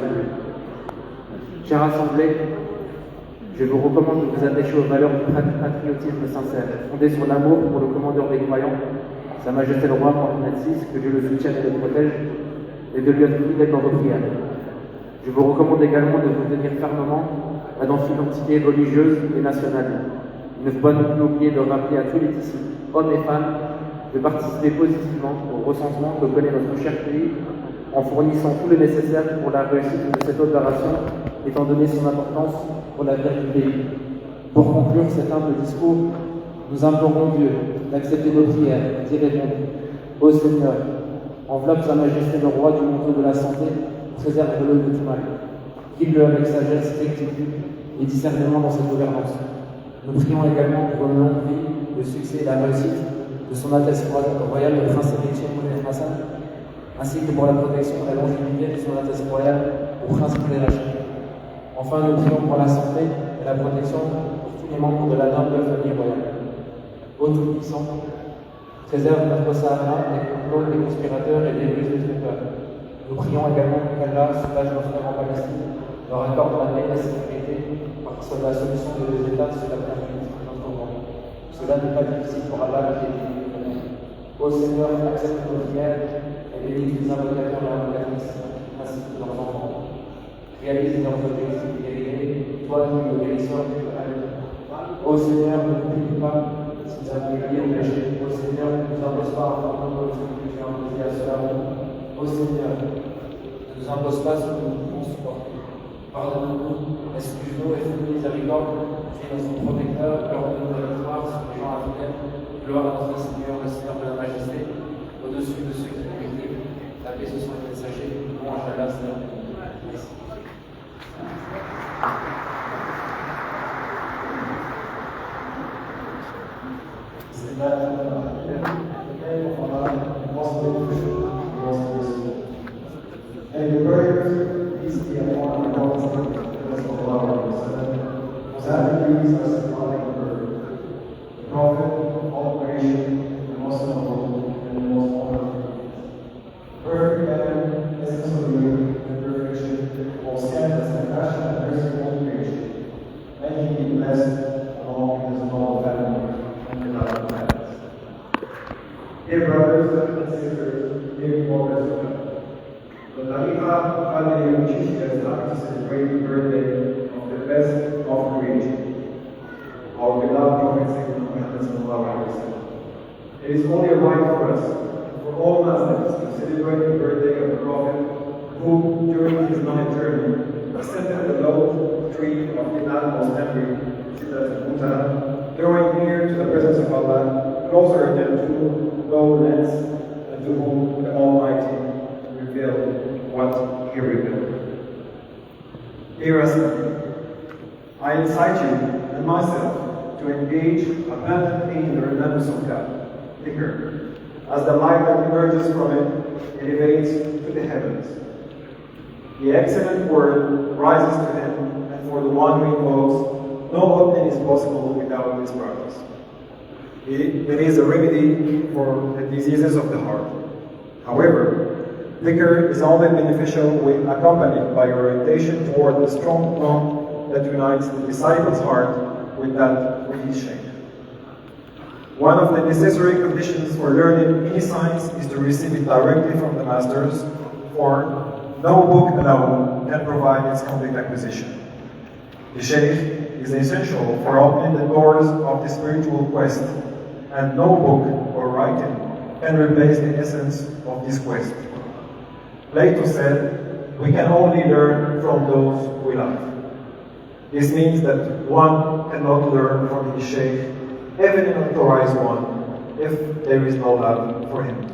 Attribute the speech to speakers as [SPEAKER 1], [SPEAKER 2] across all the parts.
[SPEAKER 1] bienvenue. Chers assemblés, je vous recommande de vous attacher aux valeurs du patriotisme sincère, fondées sur l'amour pour le commandeur des croyants, Sa Majesté le Roi Mohamed VI, que Dieu le soutienne et le protège, et de lui être fidèle dans vos prières. Je vous recommande également de vous tenir fermement à notre identité religieuse et nationale. Il ne faut pas non plus oublier de rappeler à tous les ici, hommes et femmes, de participer positivement au recensement que connaît notre cher pays en fournissant tout le nécessaire pour la réussite de cette opération, étant donné son importance pour l'avenir du pays. Pour conclure cet humble discours, nous implorons Dieu d'accepter nos prières, d'y répondre. Ô Seigneur, enveloppe Sa Majesté le Roi du manteau de la santé, préserve-le de tout mal. Guide-le avec sagesse, rectitude et discernement dans cette gouvernance. Nous prions également pour une longue vie, le succès et la réussite de son Altesse royale, le prince héritier Moulay Hassan, ainsi que pour la protection et la longévité de son Altesse royale, le prince Moulay Rachid. Enfin, nous prions pour la santé et la protection pour tous les membres de la noble famille royale. Ô Tout-Puissant, préserve notre Sahara et contrôle les conspirateurs et les traiteurs. Nous prions également qu'Allah soulage nos frères en Palestine, leur accorde la paix et la sécurité, parce que la solution des deux États, c'est la permanence de notre monde. Cela n'est pas difficile pour Allah qui est divin. Ô Seigneur, accepte nos prières et bénis les invocateurs et invocatrices, ainsi que leurs enfants. Réalise leurs objectifs guerriers, toi qui es le guérisseur du mal. Ô Seigneur, ne nous prie pas si nous avons oublié ou péché. Ô Seigneur, ne nous impose pas un fardeau comme celui que tu as imposé à cela. Ô Seigneur, ne nous impose pas ce que nous pouvons supporter. Pardonne-nous, excuse-nous et fais-nous miséricorde. Tu es notre protecteur, ordonne-nous la victoire sur les gens infidèles. Gloire à notre Seigneur, le Seigneur de la Majesté, au-dessus de ceux qui nous écrivent. La paix, ce sont les messagers. Louange à Allah, Seigneur. Merci.
[SPEAKER 2] And the bird is the upon the Prophet of Allah. Attributes are symbolic of bird. The Prophet of all creation, the most noble and the most honored. Bird began essence of the earth and perfection, all scandalous and passion and mercy of all creation. May he be blessed along his noble family and the love of families. Dear brothers and sisters, dear brothers, the L'Alphabet Bودشيشية is happy to celebrate the birthday of the best of creation, our beloved Prophet Muhammad. It is only right for us, for all Muslims, to celebrate the birthday of the Prophet who, during his night journey, ascended the low tree of the utmost memory, drawing near to the presence of Allah, closer than to lowlands, and to whom the Almighty revealed what He revealed. Dear Aslan, I incite you and myself to engage abundantly in the remembrance of God, dhikr, as the light that emerges from it elevates to the heavens. The excellent word rises to Him, and for the one who invokes, no opening is possible without this practice. It is a remedy for the diseases of the heart. However, dhikr is only beneficial when accompanied by orientation toward the strong bond that unites the disciple's heart with that with his shaykh. One of the necessary conditions for learning any science is to receive it directly from the masters, for no book alone can provide its complete acquisition. The shaykh is essential for opening the doors of the spiritual quest, and no book or writing can replace the essence of this quest. Plato said, we can only learn from those we love. This means that one cannot learn from his shaykh, even an authorized one, if there is no love for him.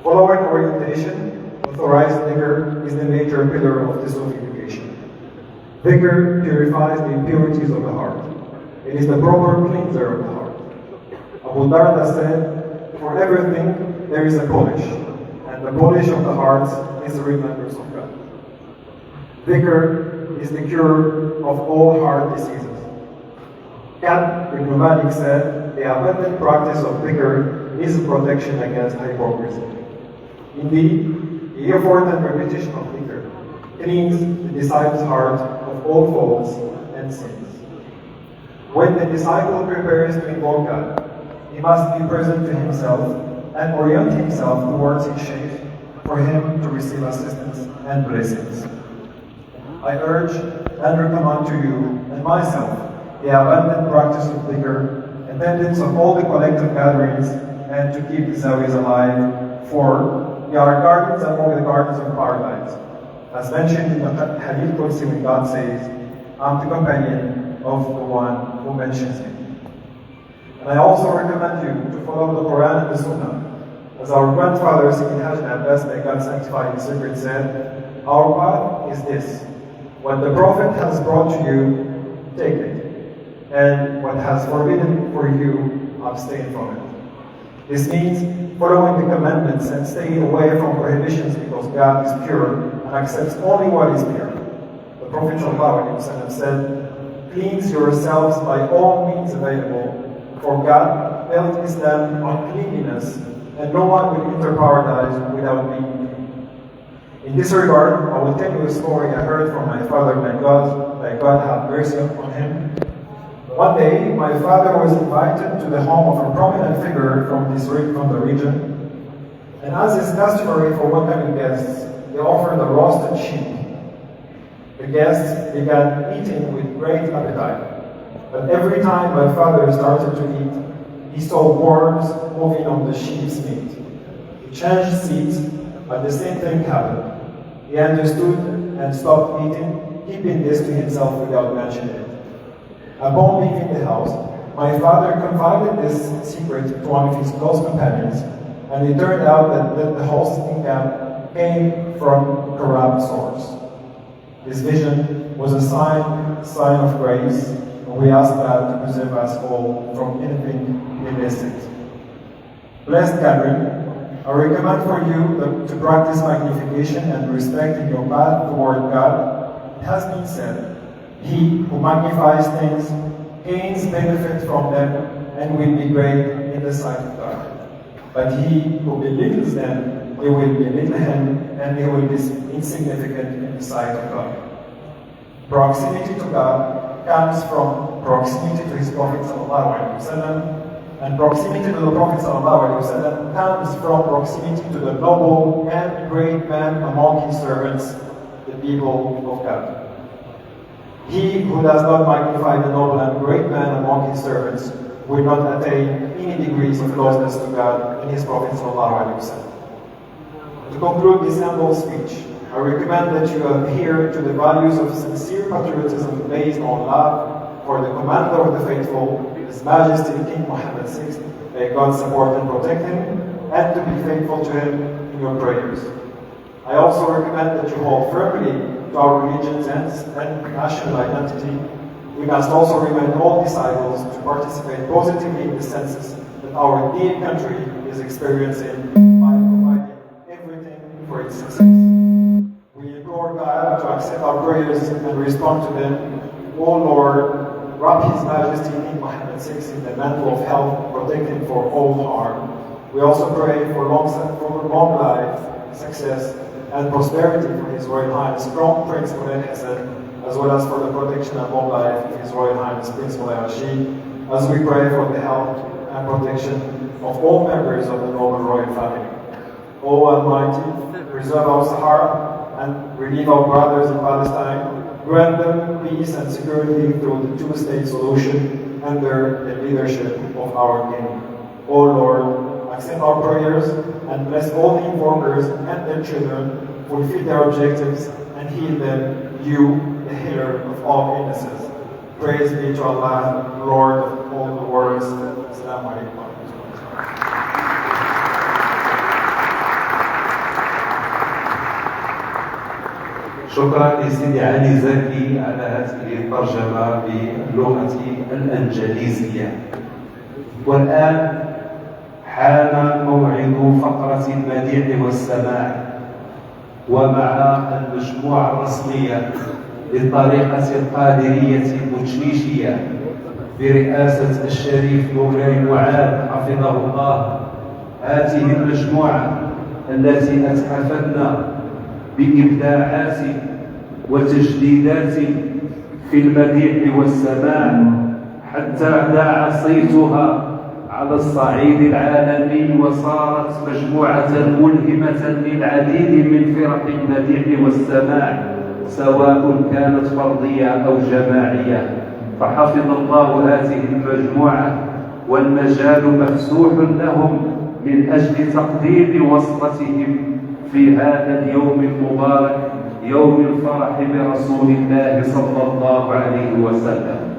[SPEAKER 2] Following orientation, authorized dhikr is the major pillar of the Sufi education. Dhikr purifies the impurities of the heart. It is the proper cleanser of the heart. Abu Darda said, for everything there is a polish, and the polish of the heart is the remembrance of God. Dhikr is the cure of all heart diseases. Ka'b ibn Malik said, the abundant practice of dhikr is protection against hypocrisy. Indeed, the effort and repetition of dhikr cleans the disciple's heart of all faults and sins. When the disciple prepares to invoke God, he must be present to himself and orient himself towards his Sheikh for him to receive assistance and blessings. I urge and recommend to you and myself the abundant practice of dhikr, attendance of all the collective gatherings, and to keep the Zawiya alive, for we are gardens among the gardens of paradise. As mentioned in the Hadith Qudsi, when God says, I'm the companion of the one who mentions me. And I also recommend you to follow the Quran and the Sunnah. As our grandfather, Sayyid Hajj Abbas, may God sanctify his secret, said, our path is this. What the Prophet has brought to you, take it. And what has forbidden for you, abstain from it. This means following the commandments and staying away from prohibitions, because God is pure and accepts only what is pure. The Prophet ﷺ said, cleanse yourselves by all means available, for God built Islam on cleanliness, and no one will enter paradise without being clean. In this regard, I will tell you a story I heard from my father, may God have mercy upon him. One day, my father was invited to the home of a prominent figure from the region, and as is customary for welcoming guests, they offered a roasted sheep. The guests began eating with great appetite, but every time my father started to eat, he saw worms moving on the sheep's meat. He changed seats, but the same thing happened. He understood and stopped eating, keeping this to himself without mentioning it. Upon leaving the house, my father confided this secret to one of his close companions, and it turned out that the hosting camp came from a corrupt source. This vision was a sign of grace, and we ask God to preserve us all from anything illicit. Blessed gathering, I recommend for you to practice magnification and respect in your path toward God. It has been said, he who magnifies things gains benefit from them and will be great in the sight of God. But he who belittles them, they will belittle him, and they will be insignificant in the sight of God. Proximity to God comes from proximity to his Prophet ﷺ, and proximity to the Prophet ﷺ comes from proximity to the noble and great man among his servants, the people of God. He who does not magnify the noble and great man among his servants will not attain any degrees of closeness to God and his Prophet ﷺ. To conclude this humble speech, I recommend that you adhere to the values of sincere patriotism based on love for the commander of the faithful, His Majesty King Mohammed VI. May God support and protect him, and to be faithful to him in your prayers. I also recommend that you hold firmly to our religion's and national identity. We must also remind all disciples to participate positively in the census that our dear country is experiencing by providing everything for its success. We implore God to accept our prayers and respond to them. O Lord, wrap His Majesty King Mohammed VI in the mantle of health, protect him for all harm. We also pray for long life, success, and prosperity for His Royal Highness Crown Prince Mulay Hassan, as well as for the protection and long life of His Royal Highness Prince Mulay Rashid, as we pray for the health and protection of all members of the noble royal family. O Almighty, preserve our Sahara and relieve our brothers in Palestine. Grant them peace and security through the two-state solution under the leadership of our King. O Lord, accept our prayers and bless all the invokers and their children, fulfill their objectives, and heal them, you, the healer of all illnesses. Praise be to Allah, Lord of all the worlds. Assalamu alaikum.
[SPEAKER 3] شكرا لسيدي علي زكي على هذه الترجمة باللغة الإنجليزية. والآن حان موعد فقرة المديح والسماع، ومع المجموعة الرسمية للطريقة القادرية البودشيشية برئاسة الشريف مولاي معاذ حفظه الله. هذه المجموعة التي أتحفتنا بإبداعات وتجديدات في المديح والسماع حتى ذاع صيتها على الصعيد العالمي، وصارت مجموعة ملهمة للعديد من فرق المديح والسماع سواء كانت فردية أو جماعية. فحفظ الله هذه المجموعة، والمجال مفتوح لهم من أجل تقديم وصلتهم في هذا اليوم المبارك، يوم الفرح برسول الله صلى الله عليه وسلم.